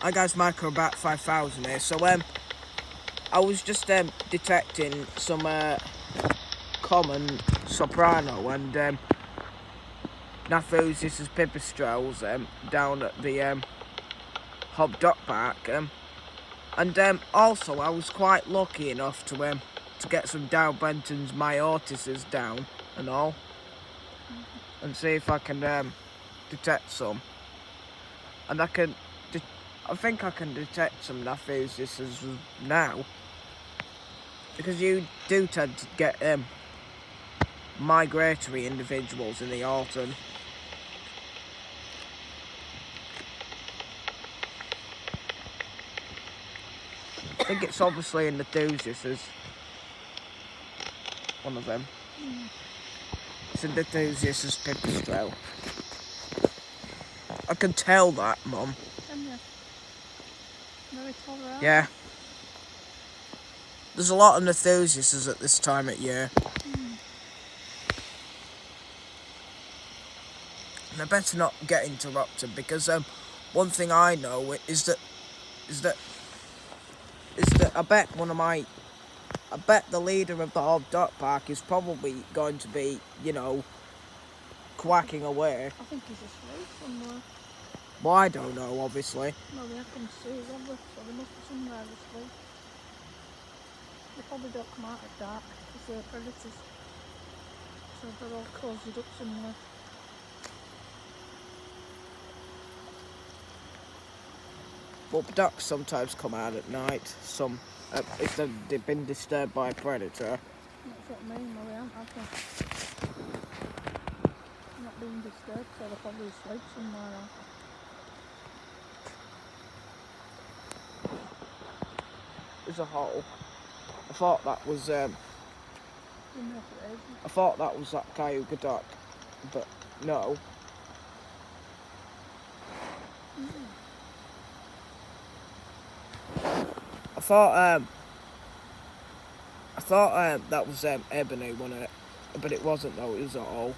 Hi guys, Michael about 5000 here. So I was just detecting some common soprano and Nathusis pipistrelles down at the Hob Dock Park. And also I was quite lucky enough to get some Dalbenton's myotises down and all, and see if I can detect some. And I think I can detect some Nathusis now, because you do tend to get migratory individuals in the autumn. I think it's obviously in the Nathusis, one of them. It's a Nathusis pipistrelle. I can tell that, Mum. Can you? Very tolerant. Yeah. There's a lot of Nathusis at this time of year. And I better not get interrupted, because one thing I know is that I bet the leader of the Hob Dock Park is probably going to be, quacking away. I think he's asleep somewhere. Well, I don't know, obviously. Well, they have come to see us, have they? So they must be somewhere asleep. They probably don't come out at dark because they're predators. So they're all cosied up somewhere. But ducks sometimes come out at night. Some, if they've been disturbed by a predator. That's what I mean, well, they haven't, have they? They're not being disturbed, so they're probably asleep somewhere else. There's a hole. I thought that was You know if it is. I thought that was that Cayuga duck, but no. I thought that was ebony, wasn't it? But it wasn't though. It was at all.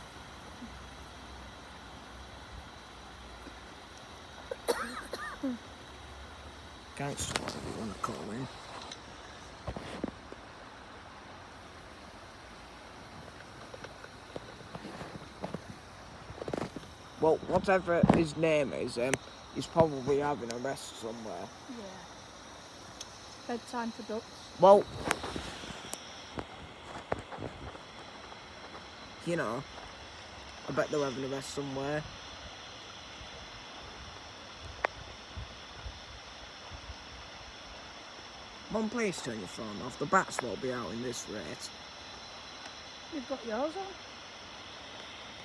Gangster, whatever you want to call him. Well, whatever his name is, he's probably having a rest somewhere. Yeah. Bedtime for ducks. Well, I bet they're having a rest somewhere. Mum, please turn your phone off. The bats won't be out in this rate. You've got yours on?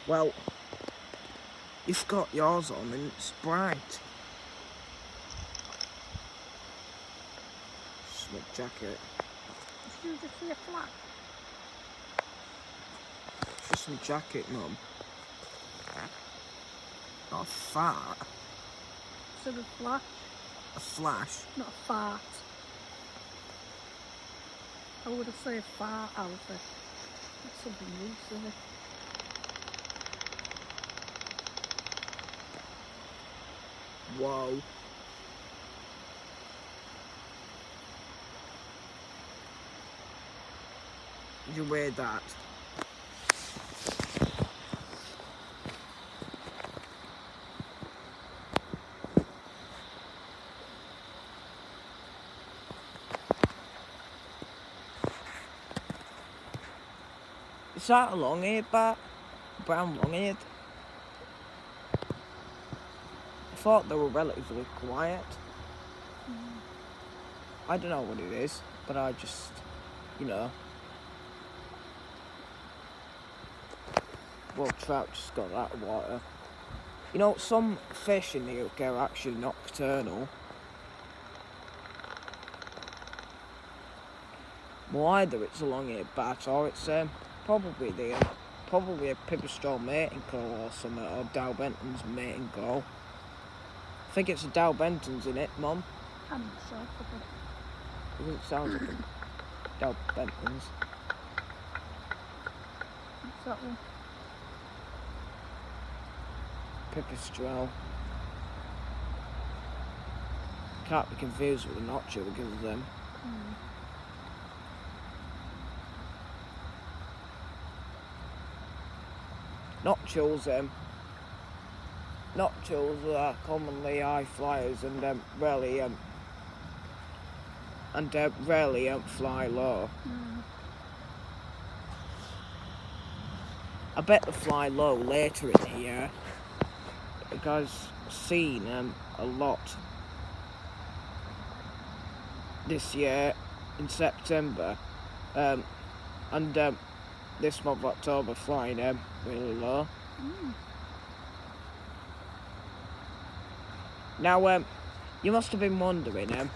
Well, you've got yours on and it's bright. Just my jacket. Did you just see a flash? Just my jacket, Mum. Not a fart. So a flash? A flash. Not a fart. I would have said fart, Alfie. That's something new, silly. Whoa. Did you wear that? Is that a long-eared bat? Brown long-eared? I thought they were relatively quiet. I don't know what it is, but I just, well, trout just got out of water. Some fish in the UK are actually nocturnal. Well, either it's a long-eared bat or it's probably a pipistrelle mating call or something, or Dalbenton's mating call. I think it's a Dalbenton's in it, Mum. I'm not sure. I think it sounds like a Dalbenton's. What's that one? Pipistrelle. can't be confused with a noctule because noctules are commonly high flyers and rarely fly low. I bet they fly low later in the year because I've seen a lot this year in September and this month October flying really low. Now you must have been wondering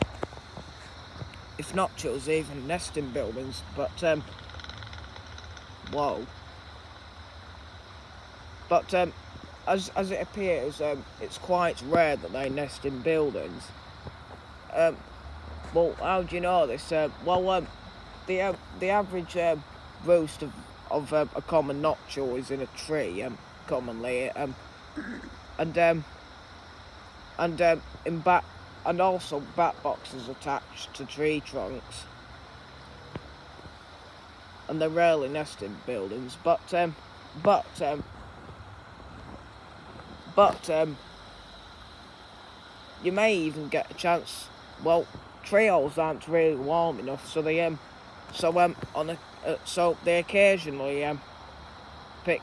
if noctules even nest in buildings, but whoa. But as it appears, it's quite rare that they nest in buildings. Well, how do you know this? The average roost of a common noctule is in a tree, commonly, and also bat boxes attached to tree trunks. And they rarely nest in buildings, but you may even get a chance. Well, trees aren't really warm enough, so they occasionally pick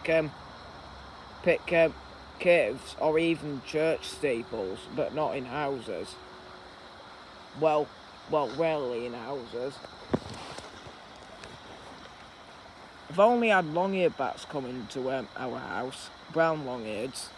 caves or even church steeples, but not in houses. Well, rarely in houses. I've only had long-eared bats come into our house, brown long-eareds.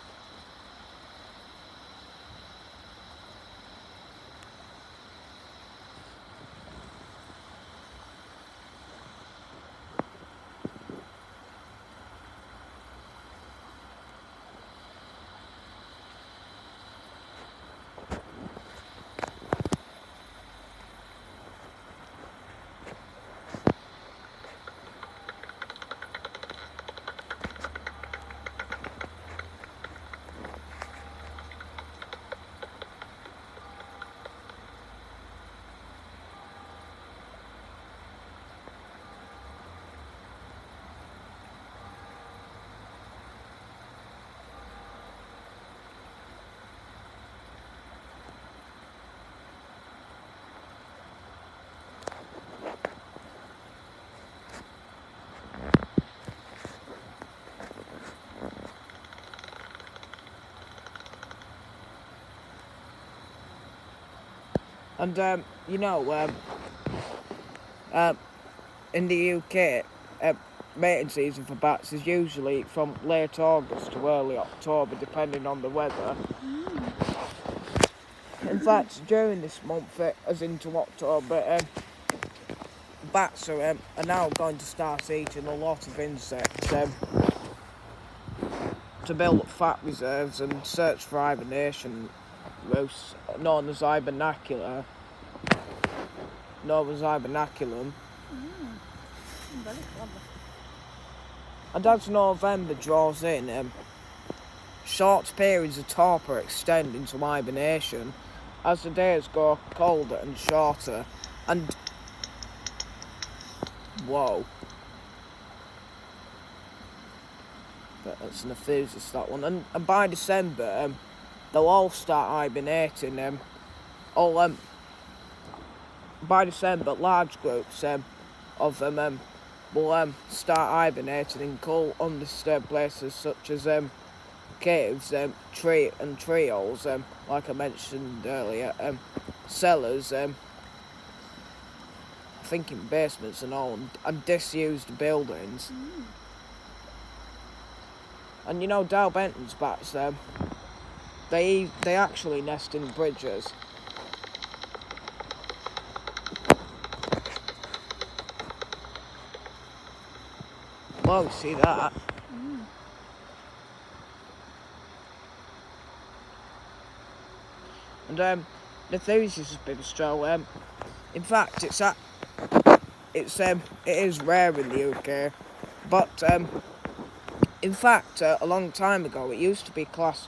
And in the UK, mating season for bats is usually from late August to early October, depending on the weather. In fact, during this month, as into October, bats are now going to start eating a lot of insects to build up fat reserves and search for hibernation roosts, known as hibernaculum. Very clever. And as November draws in, short periods of torpor extend into hibernation as the days go colder and shorter. And whoa. But that's an enthusiast, that one. And by December, they'll all start hibernating. By December, large groups of them will start hibernating in cool, undisturbed places such as caves, tree holes, like I mentioned earlier, cellars, I think in basements and all, and disused buildings. And you know, Dow Benton's bats, they actually nest in bridges. Whoa, see that? And the enthusiast pipistrelle, in fact, it is rare in the UK, but in fact, a long time ago, it used to be classed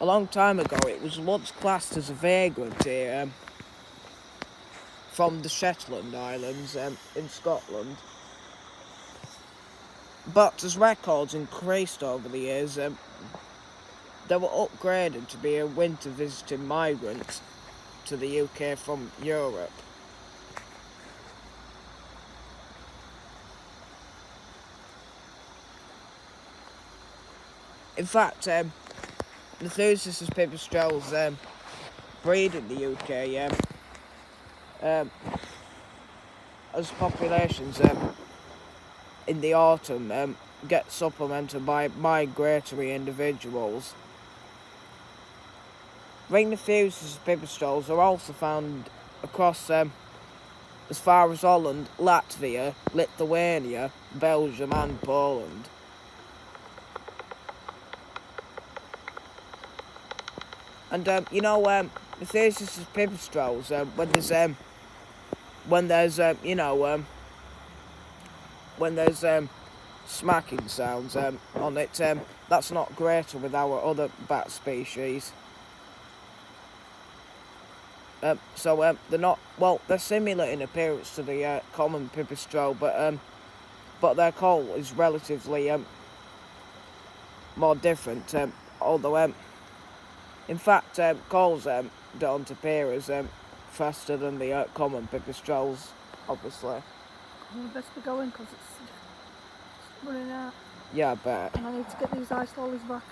a long time ago, it was once classed as a vagrant here from the Shetland Islands in Scotland. But as records increased over the years, they were upgraded to be a winter visiting migrant to the UK from Europe. In fact, noctules pipistrelles breed in the UK as populations in the autumn get supplemented by migratory individuals. Ring noctules pipistrelles are also found across as far as Holland, Latvia, Lithuania, Belgium and Poland. And noctules pipistrelles, when there's smacking sounds on it, that's not greater with our other bat species. They're not, well, they're similar in appearance to the common pipistrelle, but their call is relatively more different, although in fact calls don't appear as faster than the common pipistrelles, obviously. We best be going because it's running out. Yeah, I bet. And I need to get these ice lollies back.